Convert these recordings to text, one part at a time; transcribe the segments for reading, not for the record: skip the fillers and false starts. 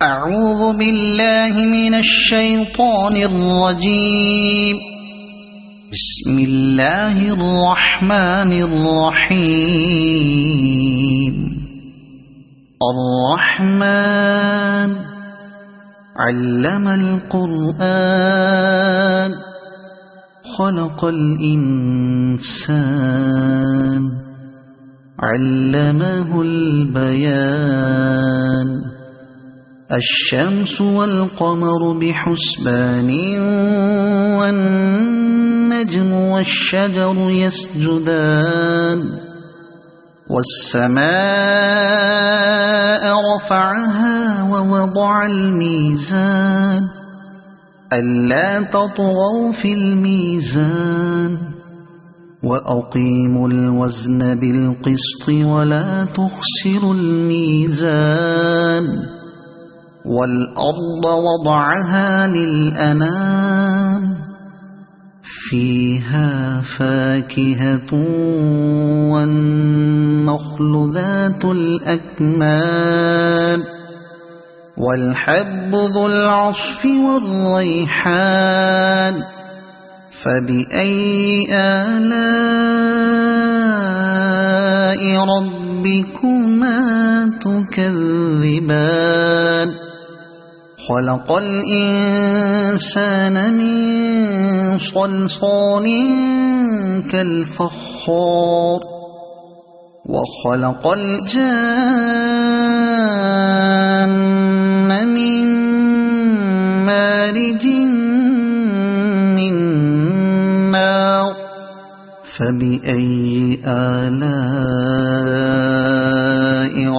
أعوذ بالله من الشيطان الرجيم. بسم الله الرحمن الرحيم. الرحمن علم القرآن خلق الإنسان علمه البيان. الشمس والقمر بحسبان والنجم والشجر يسجدان. والسماء رفعها ووضع الميزان ألا تطغوا في الميزان وأقيموا الوزن بالقسط ولا تخسروا الميزان. والأرض وضعها للأنام فيها فاكهة والنخل ذات الأكمام والحب ذو العصف والريحان. فبأي آلاء ربكما تكذبان. خلق الإنسان من صلصال كالفخار وخلق الجان من مارج من نار. فبأي آلاء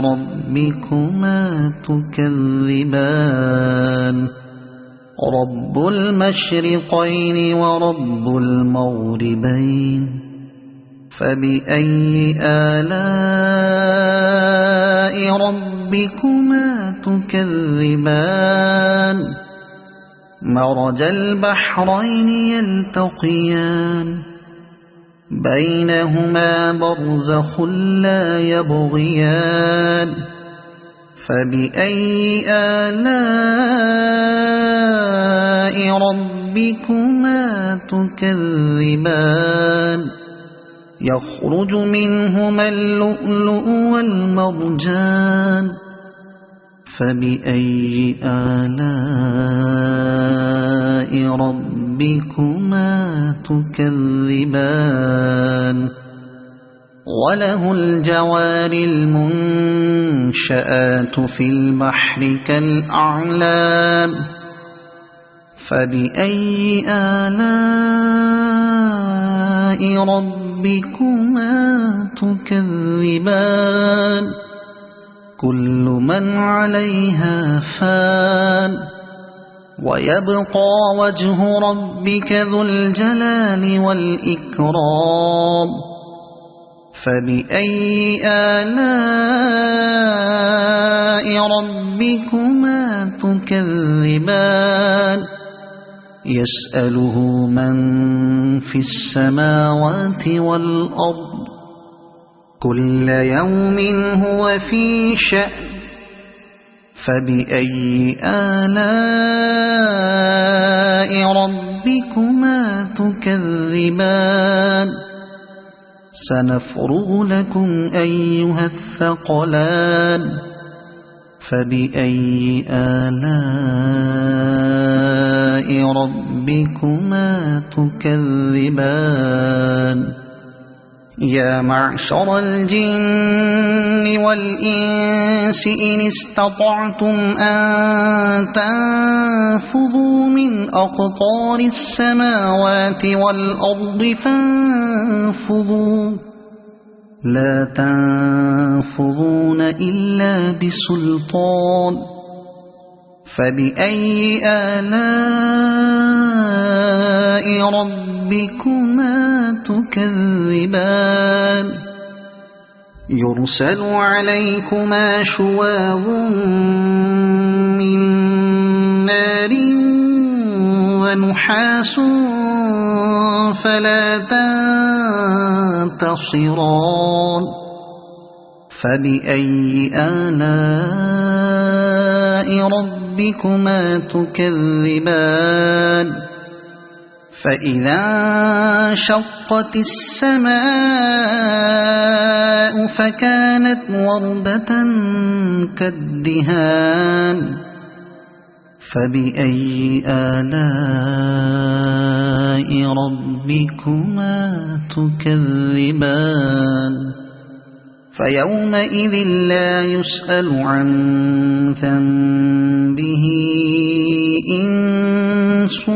ربكما تكذبان. رب المشرقين ورب المغربين. فبأي آلاء ربكما تكذبان. مرج البحرين يلتقيان بينهما برزخ لا يبغيان. فبأي آلاء ربكما تكذبان. يخرج منهما اللؤلؤ والمرجان. فبأي آلاء ربكما تكذبان. وله الجوار المنشآت في البحر كالأعلام. فبأي آلاء ربكما تكذبان. كل من عليها فان ويبقى وجه ربك ذو الجلال والإكرام. فبأي آلاء ربكما تكذبان. يسأله من في السماوات والأرض كل يوم هو في شأن. فبأي آلاء ربكما تكذبان. سنفرغ لكم أيها الثقلان. فبأي آلاء ربكما تكذبان. يا معشر الجن والإنس إن استطعتم أن تنفذوا من أقطار السماوات والأرض فانفذوا لا تنفذون إلا بسلطان. فبأي آلاء ربكما تكذبان. يرسل عليكما شواظ من نار ونحاس فلا تنتصران. فبأي آلاء ربكما تكذبان فإذا انشقت السماء فكانت وردة كالدهان فبأي آلاء ربكما تكذبان فيومئذ لا يسأل عن ذنبه إنس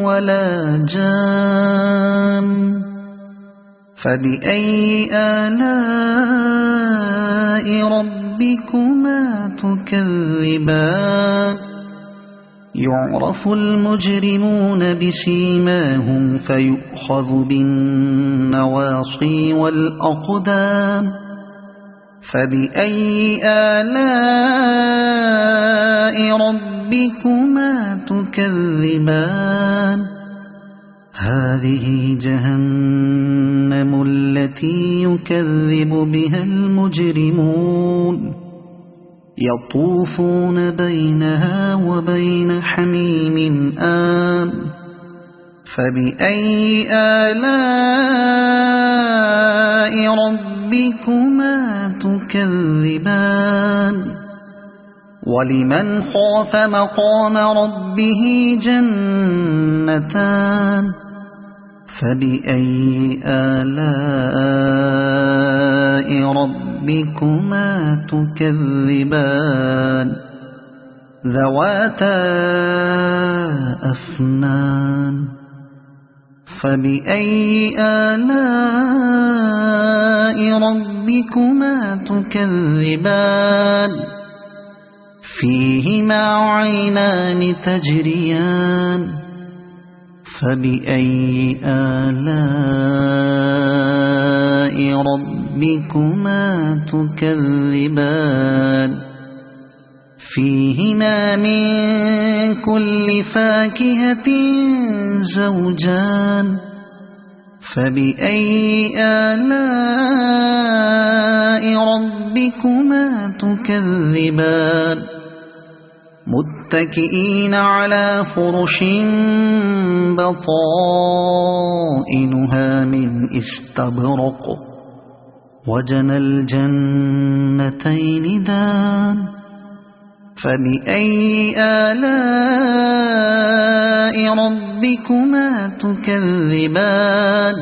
ولا جان فبأي آلاء ربكما تكذبان يعرف المجرمون بسيماهم فيؤخذ بالنواصي والأقدام فبأي آلاء ربكما تكذبان هذه جهنم التي يكذب بها المجرمون يطوفون بينها وبين حميم آن فبأي آلاء ربكما تكذبان ولمن خاف مقام ربه جنتان فبأي آلاء ربكما تكذبان ذواتا أفنان فبأي آلاء ربكما تكذبان فيهما عينان تجريان فبأي آلاء ربكما تكذبان فيهما من كل فاكهة زوجان فبأي آلاء ربكما تكذبان متكئين على فرش بطائنها من استبرق وجنى الجنتين دان فبأي آلاء ربكما تكذبان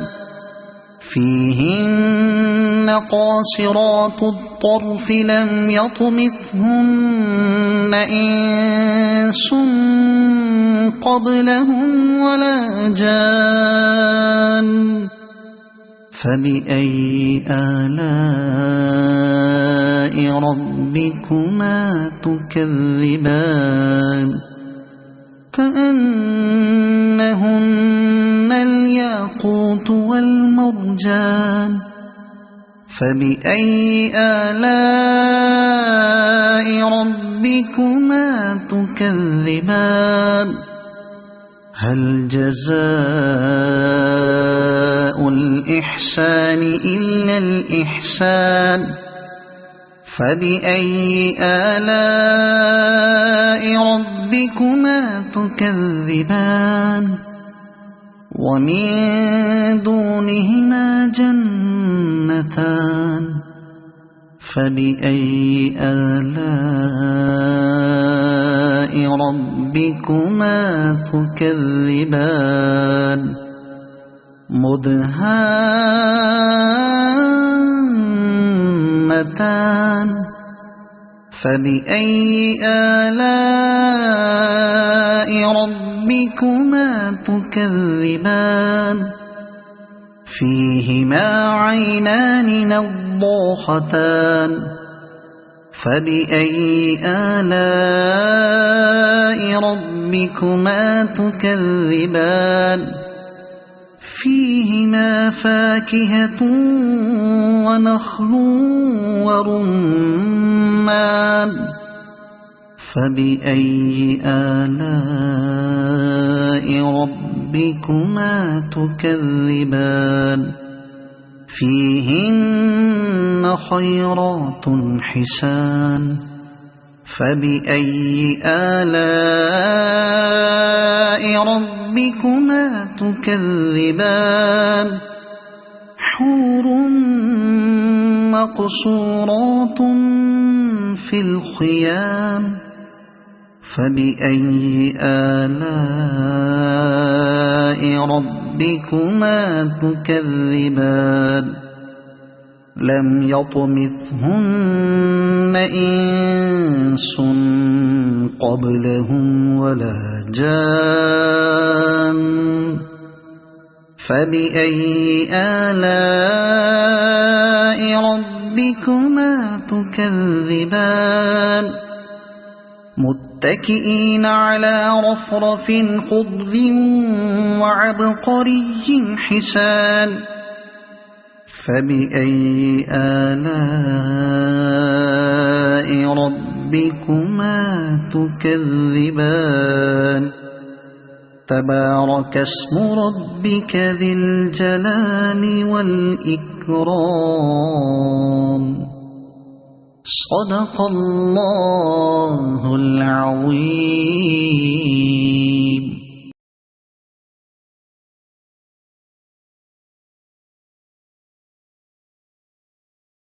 فيهن قاصرات الطرف لم يطمثهن إنس قبلهم ولا جان فبأي آلاء ربكما تكذبان كأنهن الياقوت والمرجان فبأي آلاء ربكما تكذبان هل جزاء الإحسان إلا الإحسان فبأي آلاء ربكما تكذبان ومن دونهما جنتان فبأي آلاء ربكما تكذبان مدهامتان فبأي آلاء ربكما تكذبان فيهما عينان نضاختان فبأي آلاء ربكما تكذبان فيهما فاكهة ونخل ورمان فبأي آلاء ربكما تكذبان فيهن خيرات حسان فبأي آلاء ربكما تكذبان حور مقصورات في الخيام فبأي آلاء ربكما تكذبان لم يطمثهن إنس قبلهم ولا جان فبأي آلاء ربكما تكذبان متكئين على رفرف خضر وعبقري حسان فبأي آلاء ربكما تكذبان تبارك اسم ربك ذي الجلال والإكرام صدق الله العظيم.